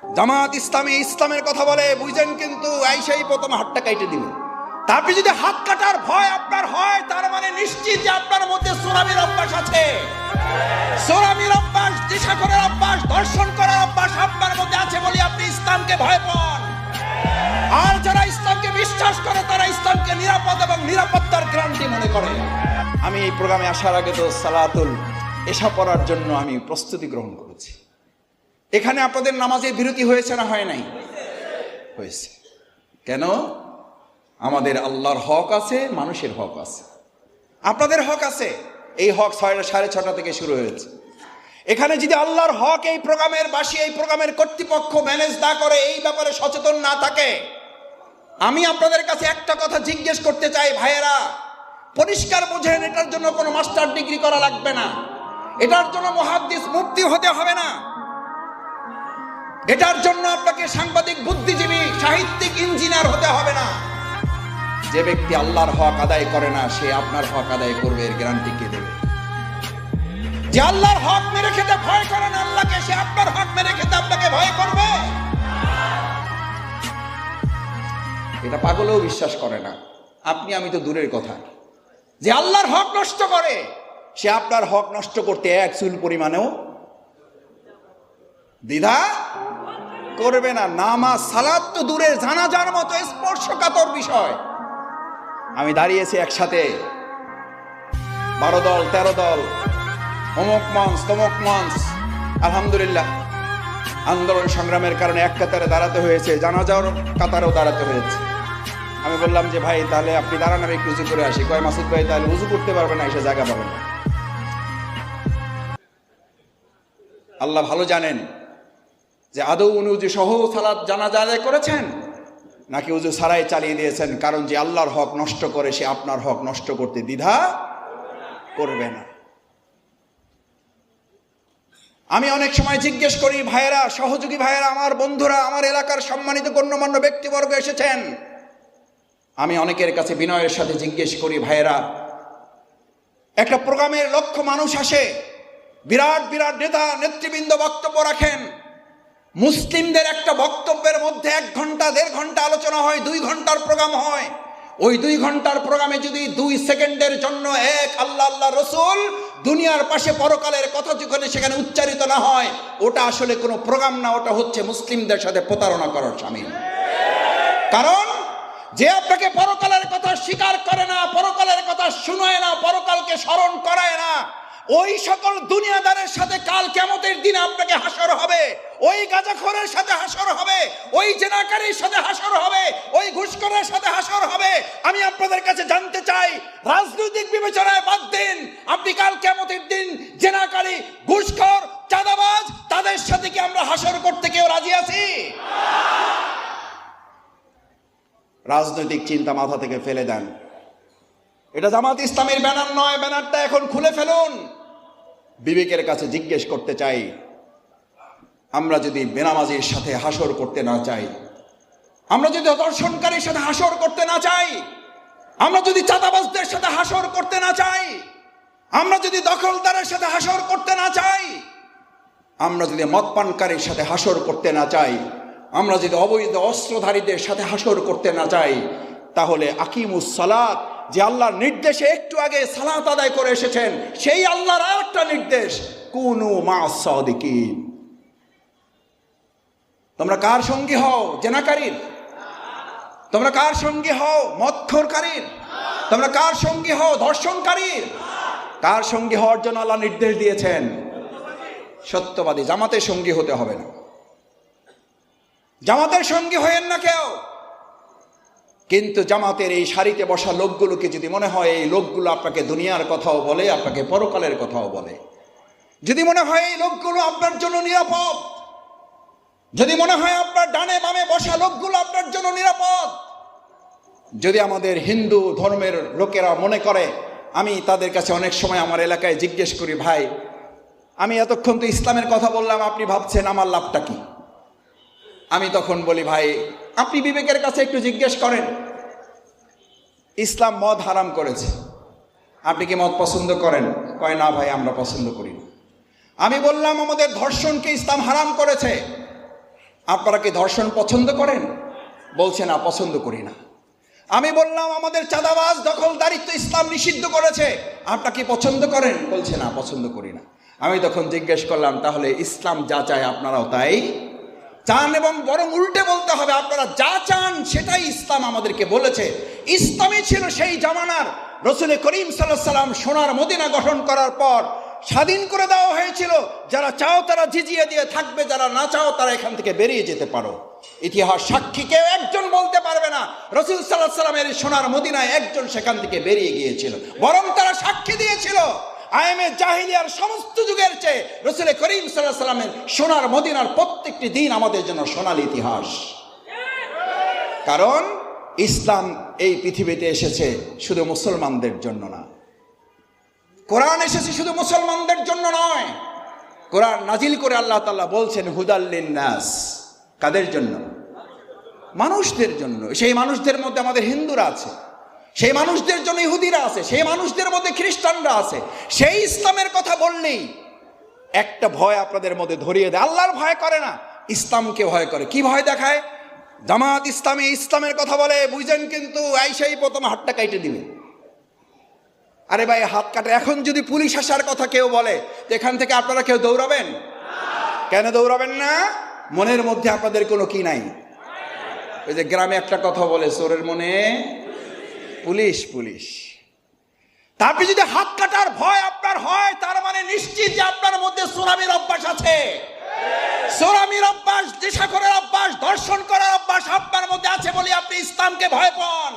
জামাত ইসলামী ইসলামের কথা বলে বুঝেন, কিন্তু আইসাই প্রথম হাতটা কাটে দিবে। তারপরে যদি হাত কাটার ভয় আপনার হয়, তার মানে নিশ্চিত যে আপনার মধ্যে সোরামির অভ্যাস আছে। সোরামির অভ্যাস, দিশা করার অভ্যাস, দর্শন করার অভ্যাস আপনার মধ্যে আছে বলে আপনি ইসলামকে ভয় পান। আর যারা ইসলামকে বিশ্বাস করে তারা ইসলামকে নিরাপদ এবং নিরাপত্তার গ্যারান্টি মনে করে। আমি এই প্রোগ্রামে আসার আগে তো সালাতুল এশা পড়ার জন্য আমি প্রস্তুতি গ্রহণ করেছি। এখানে আপনাদের নামাজের বিরতি হয়েছে না হয় নাই? হয়েছে। কেন? আমাদের আল্লাহর হক আছে, মানুষের হক আছে, আপনাদের হক আছে। এই হক 6:30 থেকে শুরু হয়েছে। এখানে যদি আল্লাহর হক এই প্রোগ্রামের বাসী, এই প্রোগ্রামের কর্তৃপক্ষ ম্যানেজ না করে, এই ব্যাপারে সচেতন না থাকে, আমি আপনাদের কাছে একটা কথা জিজ্ঞেস করতে চাই ভাইয়েরা, পরিষ্কার বোঝেন, এটার জন্য কোনো মাস্টার ডিগ্রি করা লাগবে না, এটার জন্য মুহাদ্দিস মুফতি হতে হবে না, এটার জন্য আপনাকে সাংবাদিক, বুদ্ধিজীবী, সাহিত্যিক, ইঞ্জিনিয়ার হতে হবে না। যে ব্যক্তি আল্লাহর হক আদায় করে না, সে আপনার হক আদায় করবে, এর গ্যারান্টি কে দেবে? যে আল্লাহর হক মেরে খেতে ভয় করে না আল্লাহকে, সে আপনার হক মেরে খেতে আপনাকে ভয় করবে? এটা পাগলেও বিশ্বাস করে না। আপনি আমি তো দূরের কথা। যে আল্লাহর হক নষ্ট করে, সে আপনার হক নষ্ট করতে এক চুল পরিমাণেও দ্বিধা করবে না। নামাজ সালাত তো দূরের, জানাজার মতো স্পর্শকাতর বিষয়। আমি দাঁড়িয়েছি একসাথে 12 দল 13 দল, অমুক মঞ্চ তমুক মঞ্চ, আলহামদুলিল্লাহ আন্দোলন সংগ্রামের কারণে এক কাতারে দাঁড়াতে হয়েছে, জানাজার কাতারেও দাঁড়াতে হয়েছে। আমি বললাম যে ভাই তাহলে আপনি দাঁড়ান, আমি একটু উজু করে আসি। কয় মাসুদ ভাই তাহলে উজু করতে পারবে না, এসে জায়গা পাবেন না। আল্লাহ ভালো জানেন যে আদৌ উনি উজু সহ সালাত জানাজা আদায় করেছেন নাকি উজু ছাড়াই চালিয়ে দিয়েছেন। কারণ যে আল্লাহর হক নষ্ট করে, সে আপনার হক নষ্ট করতে দ্বিধা করবে না। আমি অনেক সময় জিজ্ঞেস করি, ভাইয়েরা, সহযোগী ভাইয়েরা, আমার বন্ধুরা, আমার এলাকার সম্মানিত গণ্যমান্য ব্যক্তিবর্গ এসেছেন, আমি অনেকের কাছে বিনয়ের সাথে জিজ্ঞেস করি, ভাইয়েরা, একটা প্রোগ্রামের লক্ষ মানুষ আসে, বিরাট বিরাট নেতা নেতৃবৃন্দ বক্তব্য রাখেন, মুসলিমদের একটা বক্তব্যের মধ্যে 1 ঘন্টা 1.5 ঘন্টা আলোচনা হয়, 2 ঘন্টার প্রোগ্রাম হয়। ওই 2 ঘন্টার প্রোগ্রামে যদি 2 সেকেন্ডের জন্য এক আল্লাহ আল্লাহ রসুল, দুনিয়ার পাশে পরকালের কথা যেখানে সেখানে উচ্চারিত না হয়, ওটা আসলে কোনো প্রোগ্রাম না, ওটা হচ্ছে মুসলিমদের সাথে প্রতারণা করার শামিল। কারণ যে আপনাকে পরকালের কথা স্বীকার করে না, পরকালের কথা শুনায় না, পরকালকে স্মরণ করায় না, ওই সকল দুনিয়াদারের সাথে কাল কিয়ামতের দিনে আপনাকে হাসর হবে, ওই গাঁজাখোরের সাথে হাসর হবে, ওই জেনাকারীর সাথে হাসর হবে, ওই ঘুষখোরের সাথে হাসর হবে। আমি আপনাদের কাছে জানতে চাই, রাজনৈতিক বিবেচনায় বাদ দিন, আপনি কাল কিয়ামতের দিন জেনাকারী, ঘুষখোর, চাঁদাবাজ, তাদের সাথে কি আমরা হাসর করতে কেউ রাজি আছি? রাজনৈতিক চিন্তা মাথা থেকে ফেলে দেন। এটা জামাত ইসলামের ব্যানার নয়, ব্যানারটা এখন খুলে ফেলুন। বিবেকের কাছে জিজ্ঞেস করতে চাই, আমরা যদি বেনামাজির সাথে হাসর করতে না চাই, আমরা যদি দর্শনকারীর সাথে হাসর করতে না চাই, আমরা যদি চাঁদাবাজদের সাথে হাসর করতে না চাই, আমরা যদি দখলদারের সাথে হাসর করতে না চাই, আমরা যদি মদপানকারীর সাথে হাসর করতে না চাই, আমরা যদি অবৈধ অস্ত্রধারীদের সাথে হাসর করতে না চাই, তাহলে আকিমুস সালাত, যে আল্লাহর নির্দেশে একটু আগে সালাত আদায় করে এসেছেন, সেই আল্লাহর আরেকটা নির্দেশ, কুনু মা'আস সাদিকিন। তোমরা কার সঙ্গী হও? জেনাকারীর? তোমরা কার সঙ্গী হও? মদখোরকারীর? তোমরা কার সঙ্গী হও? ধর্ষণকারীর? কার সঙ্গী হওয়ার জন্য আল্লাহ নির্দেশ দিয়েছেন? সত্যবাদী। জামাতের সঙ্গী হতে হবে না, জামাতের সঙ্গী হয়েন না কেউ। কিন্তু জামাতের এই সারিতে বসা লোকগুলোকে যদি মনে হয় এই লোকগুলো আপনাকে দুনিয়ার কথাও বলে, আপনাকে পরকালের কথাও বলে, যদি মনে হয় এই লোকগুলো আপনার জন্য নিরাপদ, যদি মনে হয় আপনার ডানে বামে বসা লোকগুলো আপনার জন্য নিরাপদ, যদি আমাদের হিন্দু ধর্মের লোকেরা মনে করে, আমি তাদের কাছে অনেক সময় আমার এলাকায় জিজ্ঞেস করি, ভাই আমি এতক্ষণ তো ইসলামের কথা বললাম, আপনি ভাবছেন আমার লাভটা কি? আমি তখন বলি, ভাই আপনি বিবেকের কাছে একটু জিজ্ঞেস করেন, ইসলাম মদ হারাম করেছে, আপনি কি মদ পছন্দ করেন? কয় না ভাই, আমরা পছন্দ করি না। আমি বললাম, আমাদের ধর্ষণকে ইসলাম হারাম করেছে, আপনারা কি ধর্ষণ পছন্দ করেন? বলছে না, পছন্দ করি না। আমি বললাম আমাদের চাঁদাবাজ দখলদারিত্ব ইসলাম নিষিদ্ধ করেছে, আপনারা কি পছন্দ করেন? বলছে না, পছন্দ করি না। আমি তখন জিজ্ঞেস করলাম, তাহলে ইসলাম যা চায় আপনারাও তাই চান? এবং বরং উল্টে বলতে হবে, আপনারা যা চান সেটাই ইসলাম আমাদেরকে বলেছে। ইসলামই ছিল সেই জামানার রসুল করিম সাল্লাল্লাহু আলাইহি ওয়াসাল্লাম সোনার মদিনা গঠন করার পর স্বাধীন করে দেওয়া হয়েছিল। যারা চাও তারা জিজিয়ে দিয়ে থাকবে, যারা না চাও তারা এখান থেকে বেরিয়ে যেতে পারো। ইতিহাস সাক্ষী কেউ একজন বলতে পারবে না রসুল সাল্লাল্লাহু আলাইহি ওয়াসাল্লামের সোনার মদিনায় একজন সেখান থেকে বেরিয়ে গিয়েছিল। বরং তারা সাক্ষী দিয়েছিল আইমে জাহিলিয়ার সমস্ত যুগের চেয়ে রসুল করিম সাল্লাল্লাহু আলাইহি ওয়াসাল্লামের সোনার মদিনার প্রত্যেকটি দিন আমাদের জন্য সোনালী ইতিহাস। কারণ ইসলাম এই পৃথিবীতে এসেছে শুধু মুসলমানদের জন্য না, কোরআন এসেছে শুধু মুসলমানদের জন্য নয়। কোরআন নাজিল করে আল্লাহ তাআলা বলছেন হুদাল লিন্নাস। কাদের জন্য? মানুষদের জন্য। সেই মানুষদের মধ্যে আমাদের হিন্দুরা আছে, সেই মানুষদের জন্য ইহুদিরা আছে, সেই মানুষদের মধ্যে খ্রিস্টানরা আছে। সেই ইসলামের কথা বললেই একটা ভয় আপনাদের মধ্যে ধরিয়ে দেয়। আল্লাহর ভয় করে না, ইসলামকে ভয় করে। কি ভয় দেখায়? জামাত ইসলামী ইসলামের কথা বলে, বুঝেন কিন্তু আইসাই প্রথম হাতটা কাটে দিবে। আরে ভাই, হাত কাটে। এখন যদি পুলিশ আসার কথা কেউ বলে, তো এখান থেকে আপনারা কেউ দৌড়াবেন? কেন দৌড়াবেন না? মনের মধ্যে আপনাদের কোনো কি নাই? ওই যে গ্রামে একটা কথা বলে, চোরের মনে পুলিশ পুলিশ। তারপরে যদি হাত কাটার ভয় আপনার হয়, তার মানে নিশ্চিত যে আপনার মধ্যে চোরামির অভ্যাস আছে। চোরামির অভ্যাস, নেশাখোরের অভ্যাস, ধর্ষণ করার অভ্যাস আপনার মধ্যে আছে বলে আপনি ইসলামকে ভয় পান।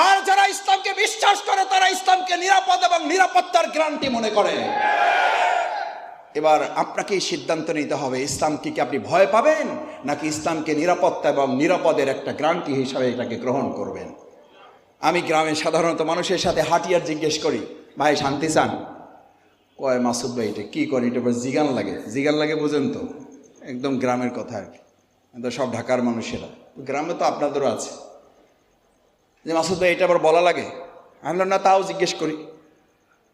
আর যারা ইসলামকে বিশ্বাস করে তারা ইসলামকে নিরাপদ এবং নিরাপত্তার গ্যারান্টি মনে করে। এবার আপনাকে সিদ্ধান্ত নিতে হবে, ইসলামকে কি আপনি ভয় পাবেন, নাকি ইসলামকে নিরাপত্তা এবং নিরাপদের একটা গ্যারান্টি হিসাবে এটাকে গ্রহণ করবেন? আমি গ্রামে সাধারণত মানুষের সাথে হাঁটিয়ার জিজ্ঞেস করি, ভাই শান্তি চান? কয় মাসুদ ভাই এটা কী করি, এটা জিগান লাগে। জিগান লাগে বুঝেন তো, একদম গ্রামের কথা আর কি। সব ঢাকার মানুষেরা, গ্রামে তো আপনাদেরও আছে, যে মাসুদ ভাই এটা আবার বলা লাগে। আমি বললাম না, তাও জিজ্ঞেস করি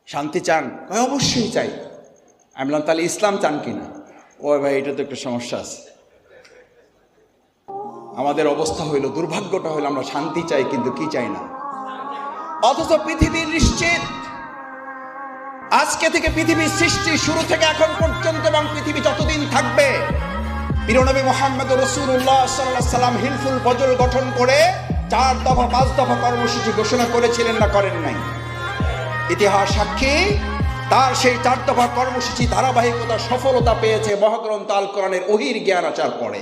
শান্তি চান? কয় অবশ্যই চাই। আমি বললাম তাহলে ইসলাম চান কিনা? ওই ভাই এটা তো একটা সমস্যা আছে। আমাদের অবস্থা হইল, দুর্ভাগ্যটা হইল, আমরা শান্তি চাই কিন্তু কি চাই না। অথচ পৃথিবীর নিশ্চিত আজকে থেকে পৃথিবীর সৃষ্টি শুরু থেকে এখন পর্যন্ত এবং পৃথিবী যতদিন থাকবে, প্রিয়নবী মুহাম্মদ রাসূলুল্লাহ সাল্লাল্লাহু আলাইহি ওয়াসাল্লাম হিলফুল ফজল গঠন করে 4 দফা 5 দফা কর্মসূচি ঘোষণা করেছিলেন না করেন নাই? ইতিহাস সাক্ষী, তার সেই 4 দফা কর্মসূচি ধারাবাহিকতা সফলতা পেয়েছে মহাগ্রন্থ আল কোরআনের ওহীর জ্ঞান আসার পরে।